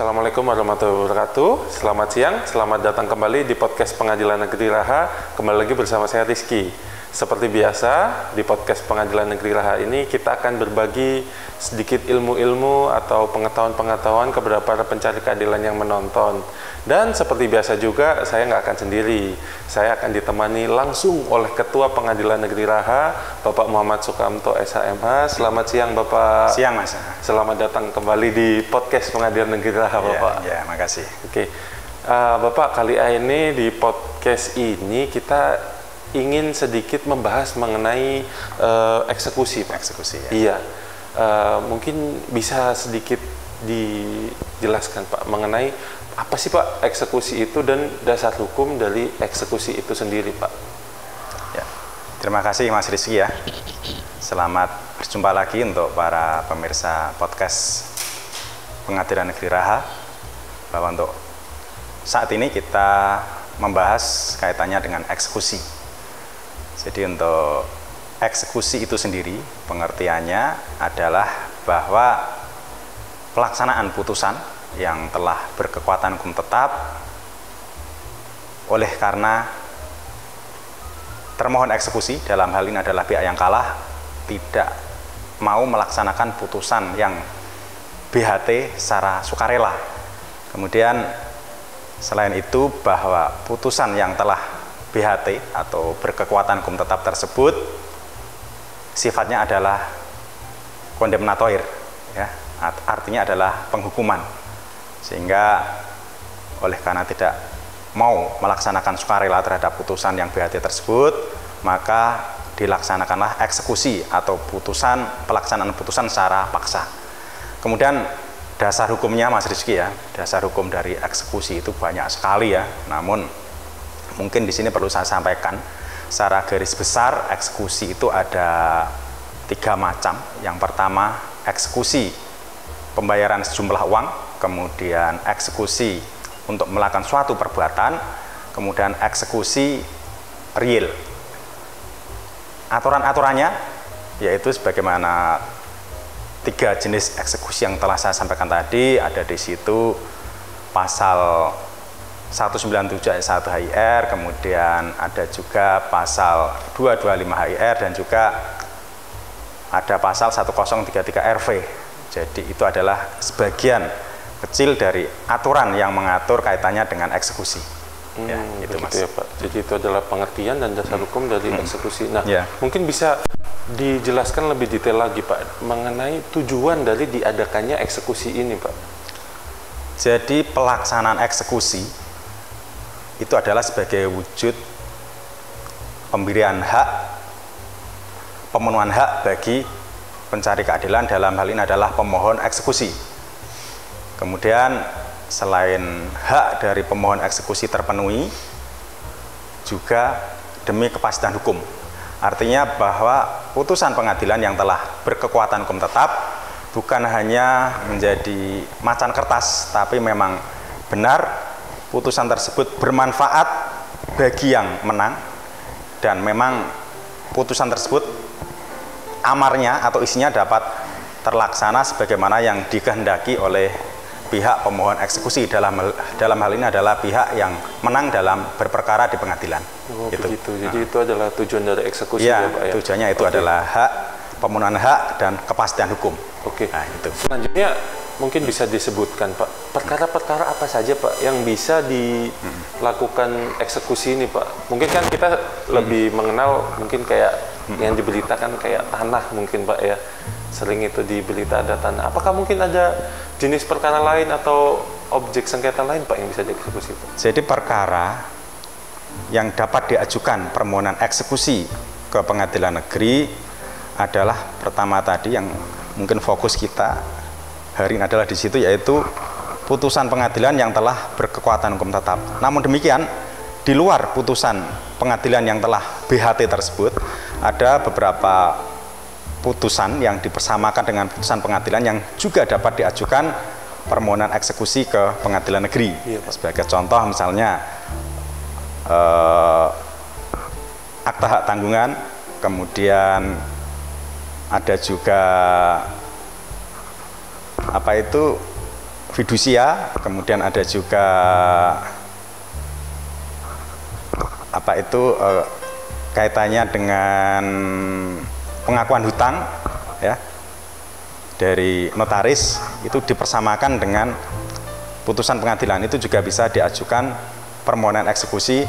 Assalamualaikum warahmatullahi wabarakatuh. Selamat siang, selamat datang kembali di podcast Pengadilan Negeri Raha. Kembali lagi bersama saya Rizky. Seperti biasa, di podcast Pengadilan Negeri Raha ini kita akan berbagi sedikit ilmu-ilmu atau pengetahuan-pengetahuan kepada para pencari keadilan yang menonton. Dan seperti biasa juga, saya nggak akan sendiri. Saya akan ditemani langsung oleh Ketua Pengadilan Negeri Raha, Bapak Muhammad Sukamto, SHMH. Selamat siang, Bapak. Siang, Mas. Selamat datang kembali di podcast Pengadilan Negeri Raha, Bapak. Ya, makasih. Oke, Bapak, kali ini di podcast ini kita ingin sedikit membahas mengenai eksekusi, Pak. Eksekusi, ya. Iya, mungkin bisa sedikit dijelaskan, Pak, mengenai apa sih, Pak, eksekusi itu dan dasar hukum dari eksekusi itu sendiri, Pak. Ya, terima kasih Mas Rizky ya. Selamat berjumpa lagi untuk para pemirsa podcast Pengadilan Negeri Raha. Bahwa untuk saat ini kita membahas kaitannya dengan eksekusi. Jadi untuk eksekusi itu sendiri pengertiannya adalah bahwa pelaksanaan putusan yang telah berkekuatan hukum tetap oleh karena termohon eksekusi, dalam hal ini adalah pihak yang kalah, tidak mau melaksanakan putusan yang BHT secara sukarela. Kemudian selain itu bahwa putusan yang telah BHT atau berkekuatan hukum tetap tersebut sifatnya adalah kondemnatoir, ya, artinya adalah penghukuman. Sehingga oleh karena tidak mau melaksanakan sukarela terhadap putusan yang BHT tersebut, maka dilaksanakanlah eksekusi atau pelaksanaan putusan secara paksa. Kemudian dasar hukumnya, Mas Rizky ya, dasar hukum dari eksekusi itu banyak sekali ya. Namun mungkin di sini perlu saya sampaikan secara garis besar eksekusi itu ada 3 macam. Yang pertama eksekusi pembayaran sejumlah uang, kemudian eksekusi untuk melakukan suatu perbuatan, kemudian eksekusi real. Aturan-aturannya yaitu sebagaimana 3 jenis eksekusi yang telah saya sampaikan tadi. Ada di situ pasal 197 ayat 1 HIR, kemudian ada juga pasal 225 HIR, dan juga ada pasal 1033 RV. Jadi itu adalah sebagian kecil dari aturan yang mengatur kaitannya dengan eksekusi. Ya, itu Mas. Ya, Pak. Jadi itu adalah pengertian dan dasar hukum dari eksekusi. Nah, ya, mungkin bisa dijelaskan lebih detail lagi, Pak, mengenai tujuan dari diadakannya eksekusi ini, Pak. Jadi pelaksanaan eksekusi itu adalah sebagai wujud pemberian hak, pemenuhan hak bagi pencari keadilan, dalam hal ini adalah pemohon eksekusi. Kemudian selain hak dari pemohon eksekusi terpenuhi, juga demi kepastian hukum. Artinya bahwa putusan pengadilan yang telah berkekuatan hukum tetap bukan hanya menjadi macan kertas, tapi memang benar putusan tersebut bermanfaat bagi yang menang, dan memang putusan tersebut amarnya atau isinya dapat terlaksana sebagaimana yang dikehendaki oleh pihak pemohon eksekusi. Dalam hal ini adalah pihak yang menang dalam berperkara di pengadilan. Oh, gitu. Begitu. Jadi itu adalah tujuan dari eksekusi, ya, Pak, ya? Tujuannya itu adalah hak, pemenuhan hak, dan kepastian hukum. Oke. Nah, itu. Selanjutnya mungkin bisa disebutkan, Pak, perkara-perkara apa saja, Pak, yang bisa dilakukan eksekusi ini, Pak? Mungkin kan kita lebih mengenal mungkin kayak yang diberitakan kayak tanah mungkin, Pak, ya. Sering itu di berita ada tanah. Apakah mungkin ada jenis perkara lain atau objek sengketa lain, Pak, yang bisa dieksekusi, Pak? Jadi perkara yang dapat diajukan permohonan eksekusi ke pengadilan negeri adalah pertama tadi yang mungkin fokus kita hari ini adalah di situ, yaitu putusan pengadilan yang telah berkekuatan hukum tetap. Namun demikian, di luar putusan pengadilan yang telah BHT tersebut, ada beberapa putusan yang dipersamakan dengan putusan pengadilan yang juga dapat diajukan permohonan eksekusi ke pengadilan negeri. Iya, sebagai contoh misalnya akta hak tanggungan, kemudian ada juga fidusia, kemudian ada juga kaitannya dengan pengakuan hutang ya dari notaris, itu dipersamakan dengan putusan pengadilan. Itu juga bisa diajukan permohonan eksekusi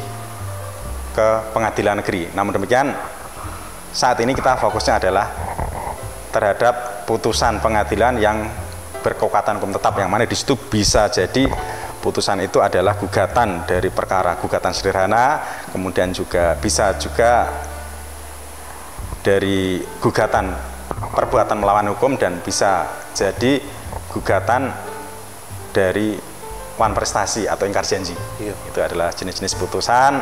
ke pengadilan negeri. Namun demikian saat ini kita fokusnya adalah terhadap putusan pengadilan yang berkekuatan hukum tetap, yang mana di situ bisa jadi putusan itu adalah gugatan dari perkara gugatan sederhana, kemudian juga bisa juga dari gugatan perbuatan melawan hukum, dan bisa jadi gugatan dari wan prestasi atau ingkar janji. Itu adalah jenis-jenis putusan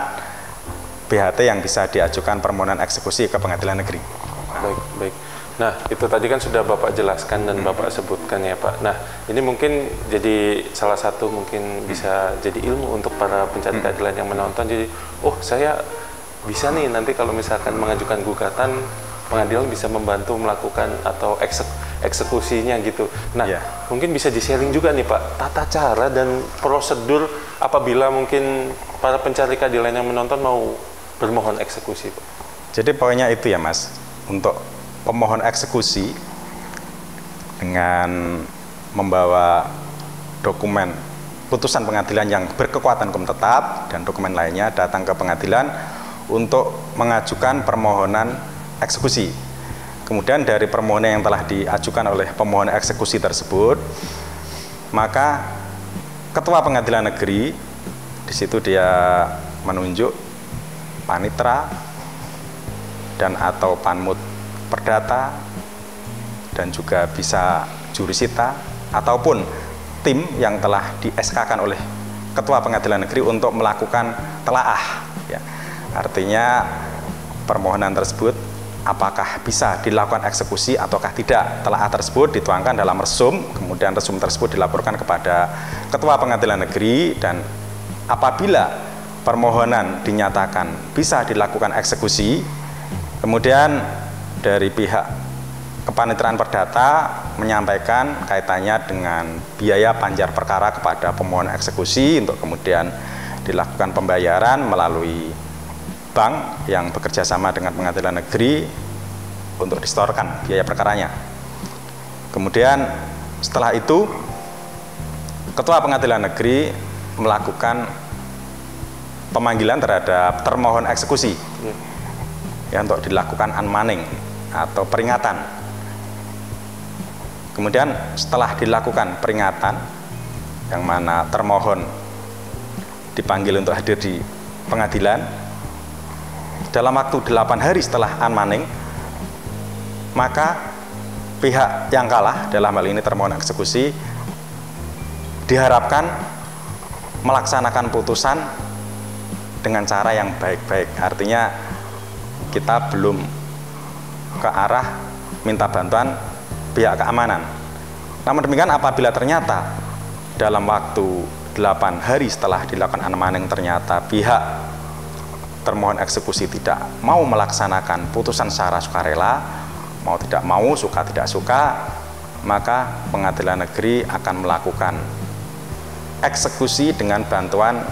BHT yang bisa diajukan permohonan eksekusi ke pengadilan negeri. Baik. Nah, itu tadi kan sudah Bapak jelaskan dan Bapak sebutkan ya Pak. Nah, ini mungkin jadi salah satu mungkin bisa jadi ilmu untuk para pencari keadilan yang menonton. Jadi, oh saya bisa nih nanti kalau misalkan mengajukan gugatan, pengadilan bisa membantu melakukan atau eksekusinya gitu. Nah, mungkin bisa di-sharing juga nih Pak, tata cara dan prosedur apabila mungkin para pencari keadilan yang menonton mau bermohon eksekusi Pak. Jadi poinnya itu ya Mas, untuk pemohon eksekusi dengan membawa dokumen putusan pengadilan yang berkekuatan hukum tetap dan dokumen lainnya datang ke pengadilan untuk mengajukan permohonan eksekusi. Kemudian dari permohonan yang telah diajukan oleh pemohon eksekusi tersebut, maka ketua pengadilan negeri di situ dia menunjuk panitra dan atau panmut perdata, dan juga bisa jurisita ataupun tim yang telah di SK-kan oleh ketua pengadilan negeri untuk melakukan telaah ya. Artinya permohonan tersebut apakah bisa dilakukan eksekusi ataukah tidak. Telaah tersebut dituangkan dalam resum, kemudian resum tersebut dilaporkan kepada ketua pengadilan negeri, dan apabila permohonan dinyatakan bisa dilakukan eksekusi, kemudian dari pihak kepanitraan perdata menyampaikan kaitannya dengan biaya panjar perkara kepada pemohon eksekusi untuk kemudian dilakukan pembayaran melalui bank yang bekerja sama dengan pengadilan negeri untuk disetorkan biaya perkaranya. Kemudian setelah itu ketua pengadilan negeri melakukan pemanggilan terhadap termohon eksekusi ya, untuk dilakukan unmanning atau peringatan. Kemudian setelah dilakukan peringatan, yang mana termohon dipanggil untuk hadir di pengadilan dalam waktu 8 hari setelah unmanning, maka pihak yang kalah, dalam hal ini termohon eksekusi, diharapkan melaksanakan putusan dengan cara yang baik-baik. Artinya kita belum ke arah minta bantuan pihak keamanan. Namun demikian apabila ternyata dalam waktu 8 hari setelah dilakukan unmanning ternyata pihak termohon eksekusi tidak mau melaksanakan putusan secara sukarela, mau tidak mau, suka tidak suka, maka pengadilan negeri akan melakukan eksekusi dengan bantuan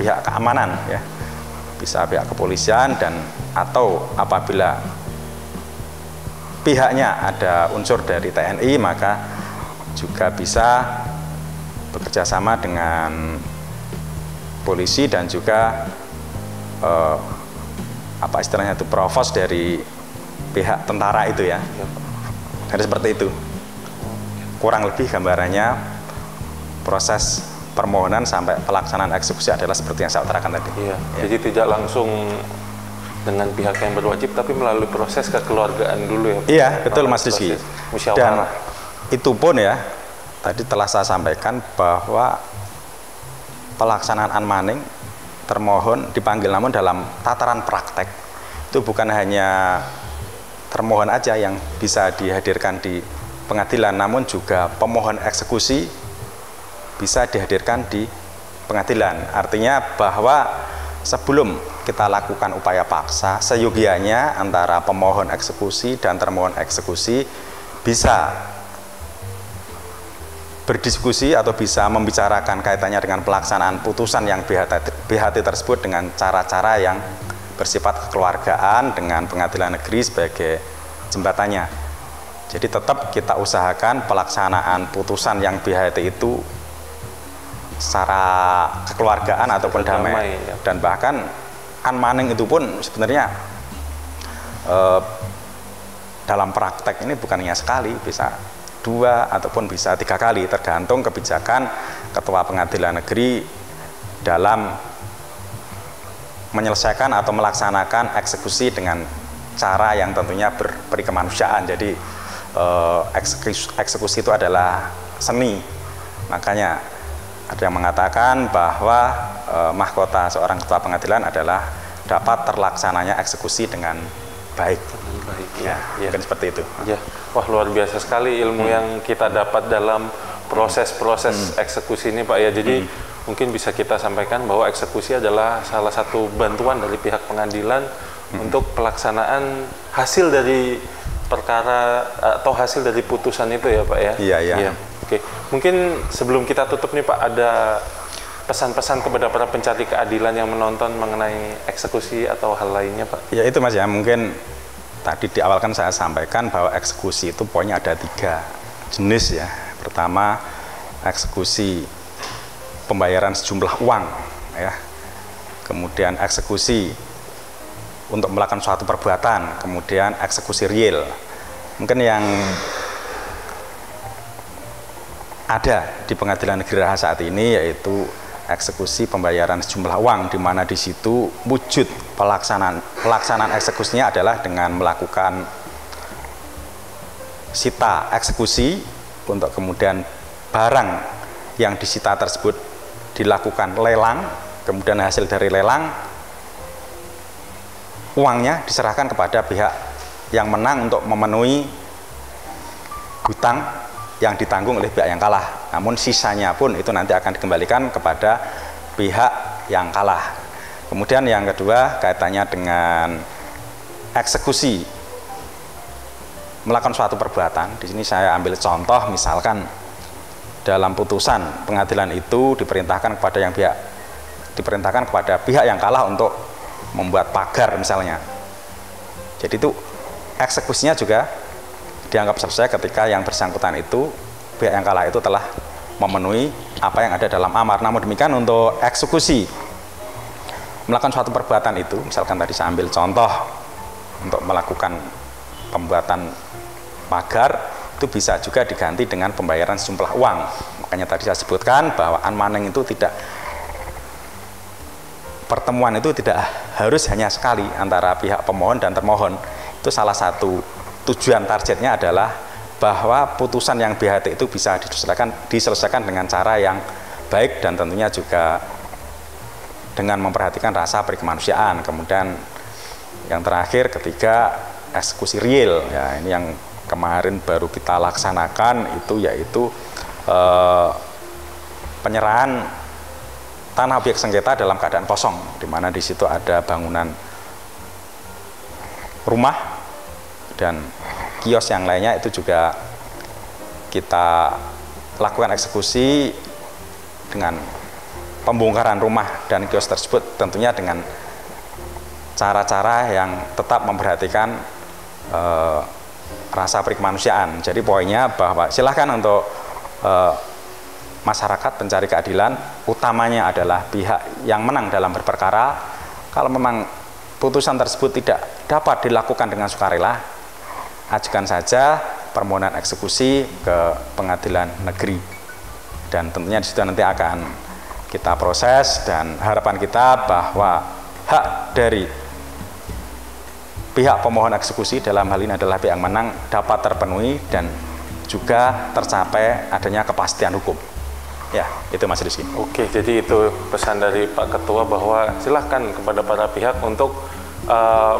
pihak keamanan ya. Bisa pihak kepolisian, dan atau apabila pihaknya ada unsur dari TNI, maka juga bisa bekerja sama dengan polisi dan juga apa istilahnya itu, provos dari pihak tentara itu ya. Jadi seperti itu kurang lebih gambarannya proses permohonan sampai pelaksanaan eksekusi adalah seperti yang saya utarakan tadi. Iya. Jadi tidak langsung dengan pihak yang berwajib, tapi melalui proses kekeluargaan dulu ya. Iya, betul Mas Rizky. Dan Musyawarah. itu pun ya, tadi telah saya sampaikan bahwa pelaksanaan unmanning termohon dipanggil, namun dalam tataran praktek itu bukan hanya termohon aja yang bisa dihadirkan di pengadilan, namun juga pemohon eksekusi bisa dihadirkan di pengadilan. Artinya bahwa sebelum kita lakukan upaya paksa, seyogianya antara pemohon eksekusi dan termohon eksekusi bisa berdiskusi atau bisa membicarakan kaitannya dengan pelaksanaan putusan yang BHT tersebut dengan cara-cara yang bersifat kekeluargaan dengan pengadilan negeri sebagai jembatannya. Jadi tetap kita usahakan pelaksanaan putusan yang BHT itu secara kekeluargaan ataupun damai. Ya. Dan bahkan unmanning itu pun sebenarnya dalam praktek ini bukan hanya sekali, bisa 2 ataupun bisa 3 kali, tergantung kebijakan ketua pengadilan negeri dalam menyelesaikan atau melaksanakan eksekusi dengan cara yang tentunya berperi kemanusiaan. Jadi eksekusi itu adalah seni, makanya ada yang mengatakan bahwa mahkota seorang ketua pengadilan adalah dapat terlaksananya eksekusi dengan baik. Ya, mungkin seperti itu. Ya, wah luar biasa sekali ilmu yang kita dapat dalam proses-proses eksekusi ini, Pak ya. Jadi mungkin bisa kita sampaikan bahwa eksekusi adalah salah satu bantuan dari pihak pengadilan untuk pelaksanaan hasil dari perkara atau hasil dari putusan itu ya, Pak ya. Iya. Oke, mungkin sebelum kita tutup nih Pak, ada pesan-pesan kepada para pencari keadilan yang menonton mengenai eksekusi atau hal lainnya, Pak? Ya itu Mas ya, mungkin tadi di awal kan saya sampaikan bahwa eksekusi itu poinnya ada 3 jenis ya. Pertama, eksekusi pembayaran sejumlah uang ya. Kemudian eksekusi untuk melakukan suatu perbuatan, kemudian eksekusi real. Mungkin yang ada di Pengadilan Negeri Raha saat ini yaitu eksekusi pembayaran sejumlah uang, di mana di situ wujud pelaksanaan eksekusinya adalah dengan melakukan sita eksekusi untuk kemudian barang yang disita tersebut dilakukan lelang, kemudian hasil dari lelang uangnya diserahkan kepada pihak yang menang untuk memenuhi hutang yang ditanggung oleh pihak yang kalah. Namun sisanya pun itu nanti akan dikembalikan kepada pihak yang kalah. Kemudian yang kedua kaitannya dengan eksekusi melakukan suatu perbuatan. Di sini saya ambil contoh, misalkan dalam putusan pengadilan itu diperintahkan kepada pihak yang kalah untuk membuat pagar misalnya. Jadi itu eksekusinya juga dianggap selesai ketika yang bersangkutan itu, pihak yang kalah itu telah memenuhi apa yang ada dalam amar. Namun demikian untuk eksekusi melakukan suatu perbuatan itu, misalkan tadi saya ambil contoh untuk melakukan pembuatan pagar, itu bisa juga diganti dengan pembayaran sejumlah uang. Makanya tadi saya sebutkan bahwa unmanning itu tidak, pertemuan itu tidak harus hanya sekali antara pihak pemohon dan termohon. Itu salah satu tujuan targetnya adalah bahwa putusan yang BHT itu bisa diselesaikan dengan cara yang baik dan tentunya juga dengan memperhatikan rasa perikemanusiaan. Kemudian yang terakhir ketiga, eksekusi real ya, ini yang kemarin baru kita laksanakan itu yaitu penyerahan tanah objek sengketa dalam keadaan kosong, di mana di situ ada bangunan rumah dan kios yang lainnya, itu juga kita lakukan eksekusi dengan pembongkaran rumah dan kios tersebut, tentunya dengan cara-cara yang tetap memperhatikan rasa perikemanusiaan. Jadi poinnya bahwa silahkan untuk masyarakat pencari keadilan, utamanya adalah pihak yang menang dalam berperkara, kalau memang putusan tersebut tidak dapat dilakukan dengan sukarela, ajukan saja permohonan eksekusi ke pengadilan negeri, dan tentunya di situ nanti akan kita proses, dan harapan kita bahwa hak dari pihak pemohon eksekusi dalam hal ini adalah pihak yang menang dapat terpenuhi dan juga tercapai adanya kepastian hukum. Ya, itu Mas Rizky. Oke, jadi itu pesan dari Pak Ketua bahwa silahkan kepada para pihak untuk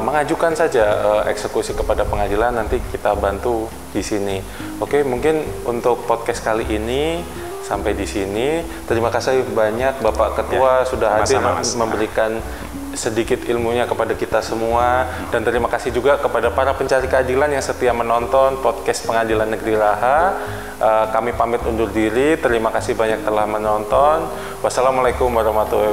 mengajukan saja eksekusi kepada pengadilan, nanti kita bantu di sini. Oke, mungkin untuk podcast kali ini sampai di sini. Terima kasih banyak Bapak Ketua sudah hadir memberikan sedikit ilmunya kepada kita semua, dan terima kasih juga kepada para pencari keadilan yang setia menonton podcast Pengadilan Negeri Raha. Kami pamit undur diri, terima kasih banyak telah menonton. Wassalamualaikum warahmatullahi wabarakatuh.